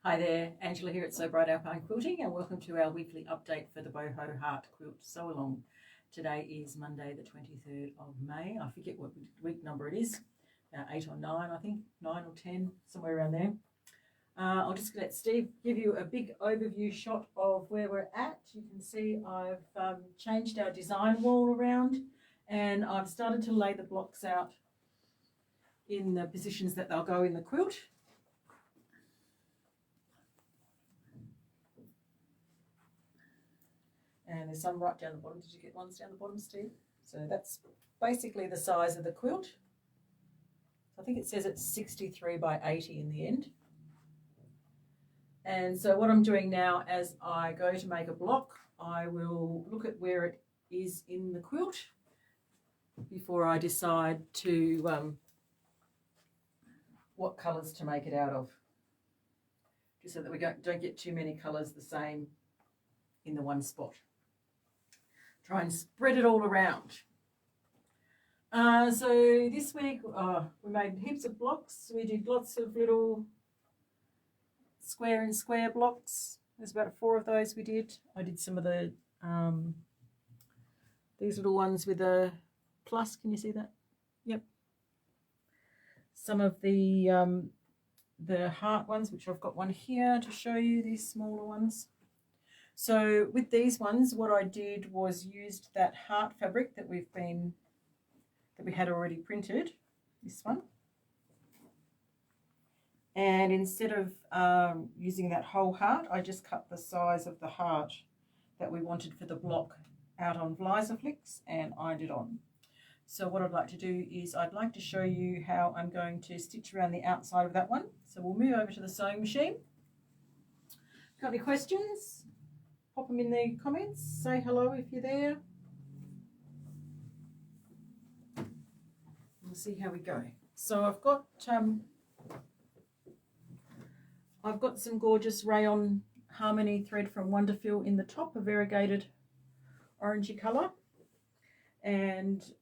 Hi there, Angela here at So Bright Alpine Quilting, and welcome to our weekly update for the Boho Heart Quilt Sew Along. Today is Monday the 23rd of May. I forget what week number it is, 8 or 9 I think, 9 or 10, somewhere around there. I'll just let Steve give you a big overview shot of where we're at. You can see I've changed our design wall around, and I've started to lay the blocks out in the positions that they'll go in the quilt. And there's some right down the bottom. Did you get ones down the bottom, Steve? So that's basically the size of the quilt. I think it says it's 63 by 80 in the end. And so what I'm doing now, as I go to make a block, I will look at where it is in the quilt before I decide to what colours to make it out of, just so that we don't get too many colours the same in the one spot. Try and spread it all around. So this week we made heaps of blocks. We did lots of little square and square blocks. There's about 4 of those we did. I did some of the these little ones with a plus. Can you see that? Yep. Some of the heart ones, which I've got one here to show you, these smaller ones. So with these ones, what I did was used that heart fabric that we had already printed, this one. And instead of using that whole heart, I just cut the size of the heart that we wanted for the block out on Vlisaflix and ironed it on. So what I'd like to do is I'd like to show you how I'm going to stitch around the outside of that one. So we'll move over to the sewing machine. Got any questions? Pop them in the comments. Say hello if you're there. We'll see how we go. So I've got some gorgeous Rayon Harmony thread from Wonderfil in the top, a variegated orangey colour, and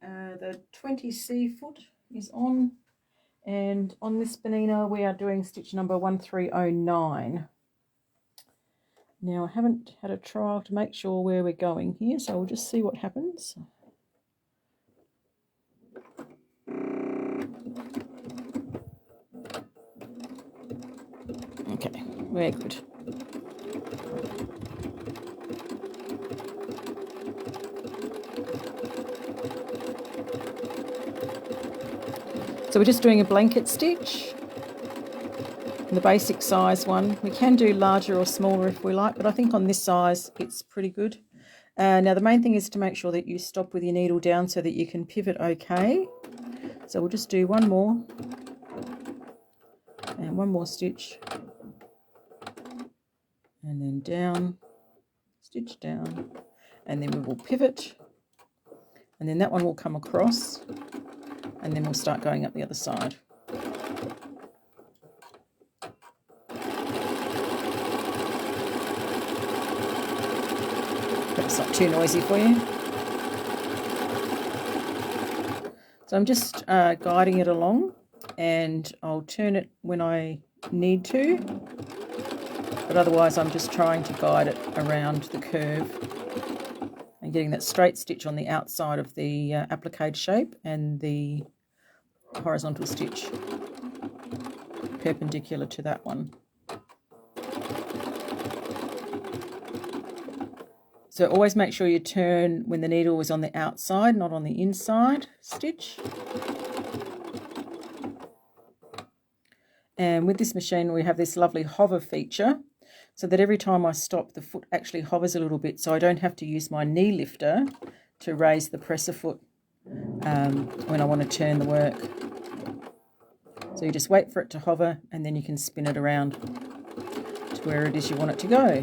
the 20C foot is on, and on this Benina we are doing stitch number 1309. Now I haven't had a trial to make sure where we're going here, so we'll just see what happens. Okay, very good. So we're just doing a blanket stitch. The basic size one. We can do larger or smaller if we like, but I think on this size it's pretty good. Now the main thing is to make sure that you stop with your needle down so that you can pivot okay. So we'll just do one more and one more stitch, and then down, stitch down, and then we will pivot, and then that one will come across, and then we'll start going up the other side. It's not too noisy for you. So I'm just guiding it along, and I'll turn it when I need to, but otherwise I'm just trying to guide it around the curve and getting that straight stitch on the outside of the applique shape and the horizontal stitch perpendicular to that one. So always make sure you turn when the needle is on the outside, not on the inside stitch. And with this machine we have this lovely hover feature, so that every time I stop the foot actually hovers a little bit, so I don't have to use my knee lifter to raise the presser foot when I want to turn the work. So you just wait for it to hover, and then you can spin it around to where it is you want it to go.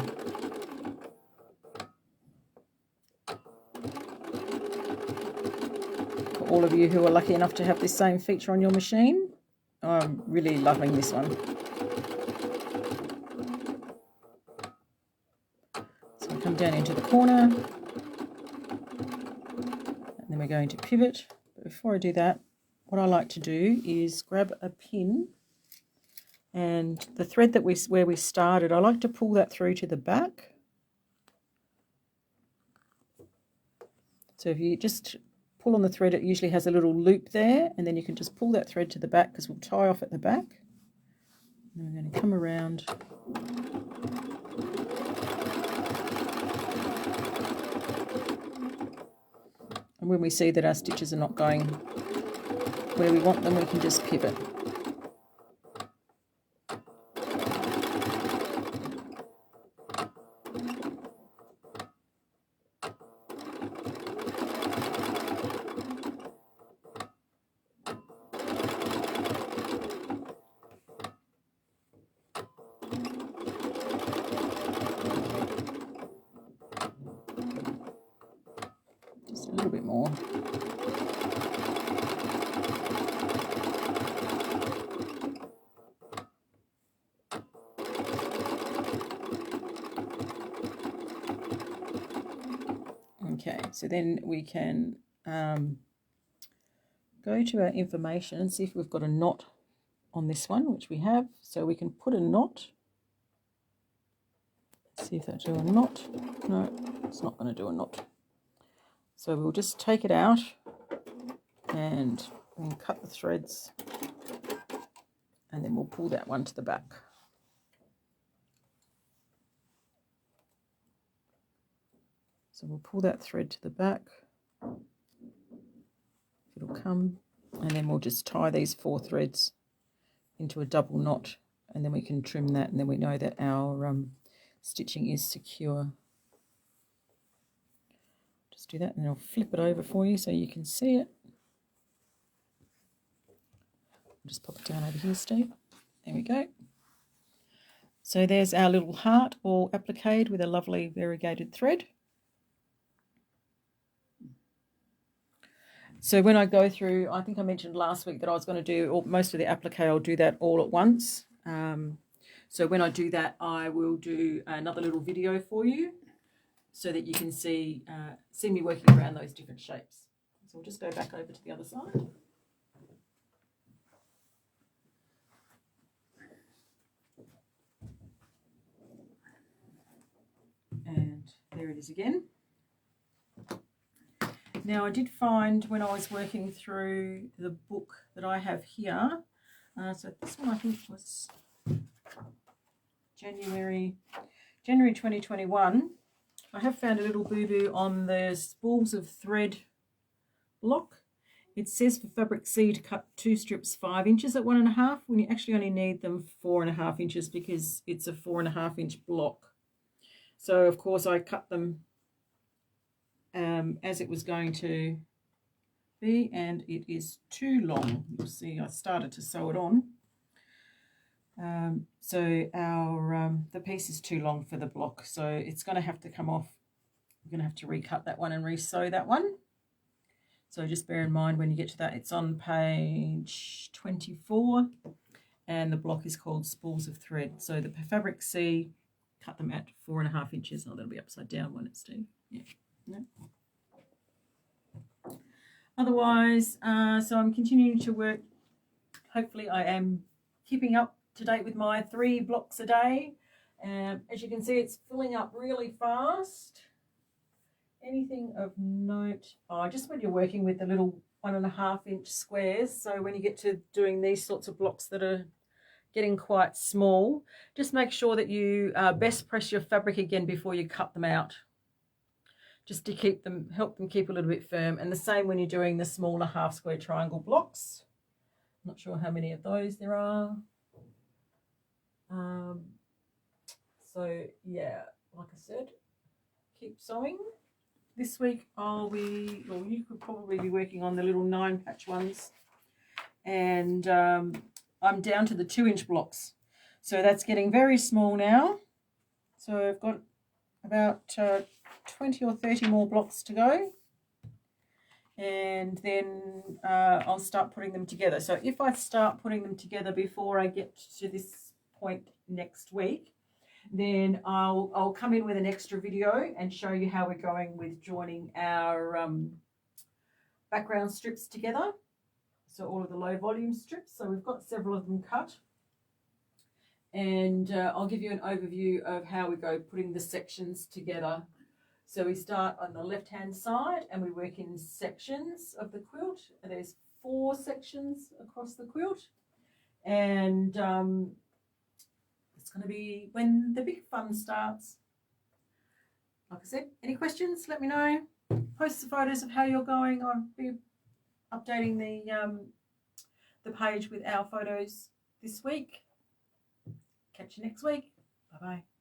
For all of you who are lucky enough to have this same feature on your machine, I'm really loving this one. So I come down into the corner, and then we're going to pivot. But before I do that, what I like to do is grab a pin And the thread that where we started, I like to pull that through to the back. So if you just pull on the thread, it usually has a little loop there, and then you can just pull that thread to the back because we'll tie off at the back. And we're going to come around. And when we see that our stitches are not going where we want them, we can just pivot. Just a little bit more. Okay, so then we can go to our information and see if we've got a knot on this one, which we have. So we can put a knot. Let's see if that'll do a knot. No, it's not going to do a knot. So we'll just take it out and cut the threads, and then we'll pull that one to the back. So we'll pull that thread to the back. It'll come, and then we'll just tie these 4 threads into a double knot, and then we can trim that, and then we know that our stitching is secure. Just do that, and then I'll flip it over for you so you can see it. I'll just pop it down over here, Steve. There we go. So there's our little heart all appliqued with a lovely variegated thread. So when I go through, I think I mentioned last week that I was going to do most of the applique. I'll do that all at once. So when I do that, I will do another little video for you so that you can see me working around those different shapes. So we'll just go back over to the other side. And there it is again. Now I did find when I was working through the book that I have here, so this one I think was January 2021, I have found a little boo-boo on the spools of thread block. It says for fabric C to cut 2 strips 5 inches at 1.5 when you actually only need them 4.5 inches because it's a 4.5 inch block. So of course I cut them as it was going to be, and it is too long. You'll see I started to sew it on. So our the piece is too long for the block, so it's going to have to come off. We're going to have to recut that one and re-sew that one. So just bear in mind when you get to that, it's on page 24, and the block is called Spools of Thread. So the fabric C, cut them at 4.5 inches. Oh, that'll be upside down, won't it, Steve? Yeah. No. Otherwise, so I'm continuing to work. Hopefully I am keeping up to date with my 3 blocks a day. As you can see, it's filling up really fast. Anything of note? Oh, just when you're working with the little 1.5 inch squares, so when you get to doing these sorts of blocks that are getting quite small, just make sure that you best press your fabric again before you cut them out, just to keep them, help them keep a little bit firm. And the same when you're doing the smaller half square triangle blocks. I'm not sure how many of those there are. So yeah, like I said, keep sewing. This week I'll be, or you could probably be working on the little 9 patch ones, and I'm down to the 2 inch blocks, so that's getting very small now. So I've got about 20 or 30 more blocks to go, and then I'll start putting them together. So if I start putting them together before I get to this point next week, then I'll come in with an extra video and show you how we're going with joining our background strips together. So all of the low volume strips. So we've got several of them cut. and I'll give you an overview of how we go putting the sections together. So we start on the left-hand side and we work in sections of the quilt. And there's 4 sections across the quilt, and it's going to be when the big fun starts. Like I said, any questions, let me know. Post the photos of how you're going. I'll be updating the page with our photos this week. Catch you next week. Bye-bye.